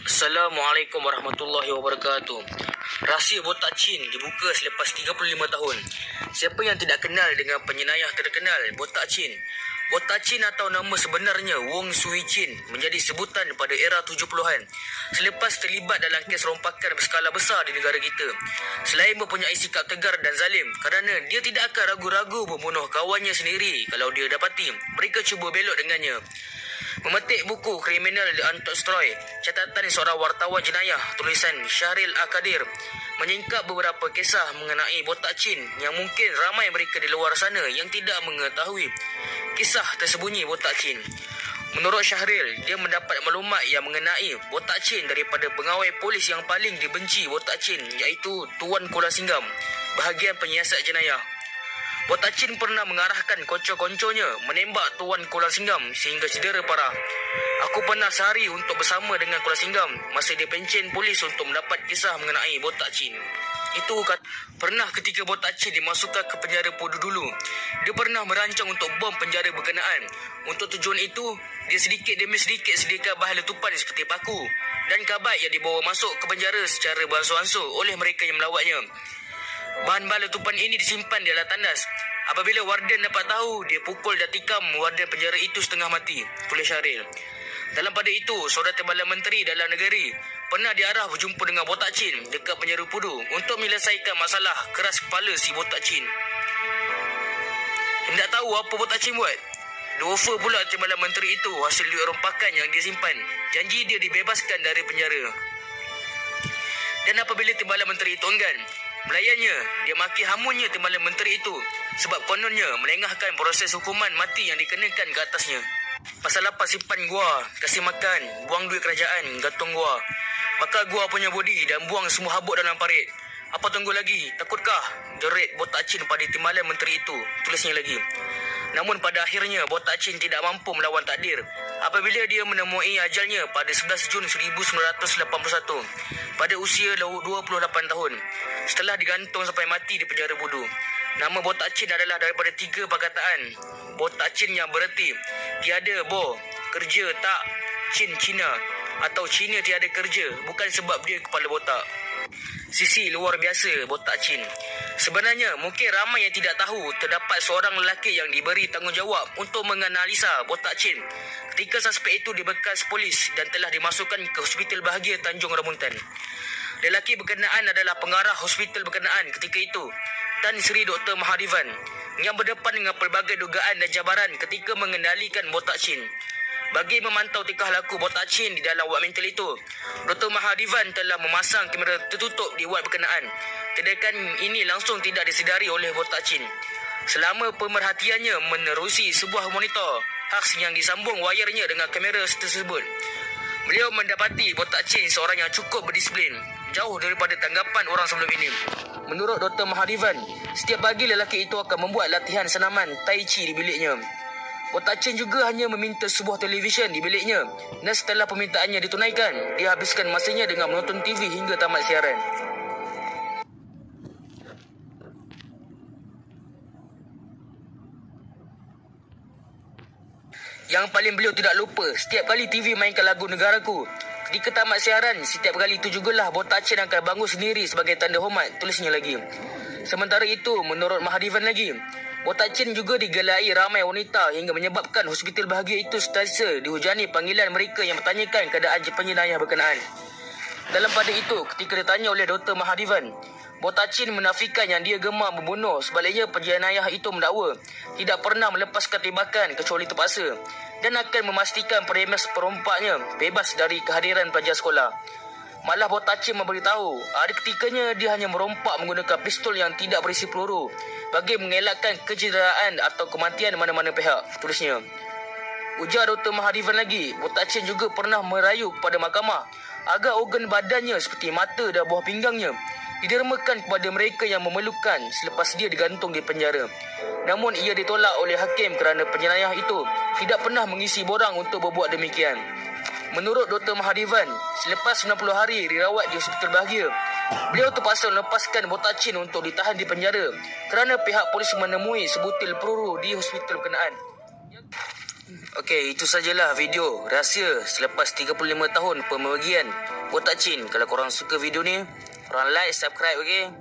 Assalamualaikum warahmatullahi wabarakatuh. Rahsia botak Chin dibuka selepas 35 tahun. Siapa yang tidak kenal dengan penyenayah terkenal botak Chin? Botak Chin atau nama sebenarnya Wong Sui Chin menjadi sebutan pada era 70-an selepas terlibat dalam kes rompakan berskala besar di negara kita. Selain mempunyai sikap tegar dan zalim kerana dia tidak akan ragu-ragu membunuh kawannya sendiri kalau dia dapati mereka cuba belot dengannya. Memetik buku Kriminal The Untold Story, catatan seorang wartawan jenayah tulisan Syahril Akadir menyingkap beberapa kisah mengenai botak Chin yang mungkin ramai mereka di luar sana yang tidak mengetahui kisah tersembunyi botak Chin. Menurut Syahril, dia mendapat maklumat yang mengenai botak Chin daripada pengawal polis yang paling dibenci botak Chin, iaitu Tuan Kuala Singgam, bahagian penyiasat jenayah. Botak Chin pernah mengarahkan konco-konconya menembak Tuan Kuala Singgam sehingga cedera parah. Aku pernah sehari untuk bersama dengan Kuala Singgam masa dia pencen polis untuk mendapat kisah mengenai botak Chin. Itu pernah ketika botak Chin dimasukkan ke penjara Pudu dulu. Dia pernah merancang untuk bom penjara berkenaan. Untuk tujuan itu, dia sedikit demi sedikit sediakan bahan letupan seperti paku dan kabat yang dibawa masuk ke penjara secara beransur-ansur oleh mereka yang melawatnya. Bahan-bahan letupan ini disimpan di alas tandas. Apabila warden dapat tahu, dia pukul dan tikam warden penjara itu setengah mati, tulis Syahril. Dalam pada itu, Saudara Timbalan Menteri Dalam Negeri pernah diarah berjumpa dengan botak Chin dekat penjara Pudu untuk menyelesaikan masalah keras kepala si botak Chin. Hendak tahu apa botak Chin buat? Dia offer pula Timbalan Menteri itu hasil duit rompakan yang dia simpan. Janji dia dibebaskan dari penjara. Dan apabila Timbalan Menteri itu enggan, melayannya, dia maki hamunnya Timbalan Menteri itu sebab kononnya melengahkan proses hukuman mati yang dikenakan ke atasnya. Pasal apa simpan gua, kasih makan, buang duit kerajaan, gantung gua, bakar gua punya bodi dan buang semua habuk dalam parit. Apa tunggu lagi? Takutkah? Jerit botak Chin pada Timbalan Menteri itu, tulisnya lagi. Namun pada akhirnya botak Chin tidak mampu melawan takdir apabila dia menemui ajalnya pada 11 Jun 1981 pada usia 28 tahun setelah digantung sampai mati di penjara Pudu. Nama botak Chin adalah daripada 3 perkataan. Botak Chin yang bererti tiada bo, kerja tak, Chin Cina, atau Cina tiada kerja, bukan sebab dia kepala botak. Sisi luar biasa botak Chin. Sebenarnya mungkin ramai yang tidak tahu terdapat seorang lelaki yang diberi tanggungjawab untuk menganalisa botak Chin ketika suspek itu dibekas polis dan telah dimasukkan ke Hospital Bahagia Tanjung Rambutan. Lelaki berkenaan adalah pengarah hospital berkenaan ketika itu, Tan Sri Dr. Mahadivan, yang berdepan dengan pelbagai dugaan dan cabaran ketika mengendalikan botak Chin. Bagi memantau tingkah laku botak Chin di dalam wad mental itu, Dr. Mahadivan telah memasang kamera tertutup di wad berkenaan. Tindakan ini langsung tidak disedari oleh botak Chin. Selama pemerhatiannya menerusi sebuah monitor haks yang disambung wayarnya dengan kamera tersebut, beliau mendapati botak Chin seorang yang cukup berdisiplin, jauh daripada tanggapan orang sebelum ini. Menurut Dr. Mahadivan, setiap pagi lelaki itu akan membuat latihan senaman Tai Chi di biliknya. Botak Chin juga hanya meminta sebuah televisyen di biliknya dan setelah permintaannya ditunaikan, dia habiskan masanya dengan menonton TV hingga tamat siaran. Yang paling beliau tidak lupa, setiap kali TV mainkan lagu negaraku, ketika tamat siaran, setiap kali itu jugalah botak Chin akan bangun sendiri sebagai tanda hormat, tulisnya lagi. Sementara itu, menurut Mahadivan lagi, botak Chin juga digelai ramai wanita hingga menyebabkan Hospital Bahagia itu sentiasa dihujani panggilan mereka yang bertanyakan keadaan penjenayah berkenaan. Dalam pada itu, ketika ditanya oleh Dr. Mahadivan, botak Chin menafikan yang dia gemar membunuh. Sebaliknya, penjenayah itu mendakwa tidak pernah melepaskan tembakan kecuali terpaksa dan akan memastikan premis perompaknya bebas dari kehadiran pelajar sekolah. Malah botak Chin memberitahu ada ketikanya dia hanya merompak menggunakan pistol yang tidak berisi peluru bagi mengelakkan kecederaan atau kematian mana-mana pihak, tulisnya. Ujar Dr. Mahadivan lagi, botak Chin juga pernah merayu kepada mahkamah agar organ badannya seperti mata dan buah pinggangnya didermakan kepada mereka yang memerlukan selepas dia digantung di penjara. Namun ia ditolak oleh hakim kerana penjenayah itu tidak pernah mengisi borang untuk berbuat demikian. Menurut Dr. Mahadivan, selepas 90 hari dirawat di Hospital Bahagia, beliau terpaksa melepaskan botak Chin untuk ditahan di penjara kerana pihak polis menemui sebutil peluru di hospital berkenaan. Okey, itu sajalah video rahsia selepas 35 tahun pembagian botak Chin. Kalau korang suka video ni, korang like, subscribe, okey?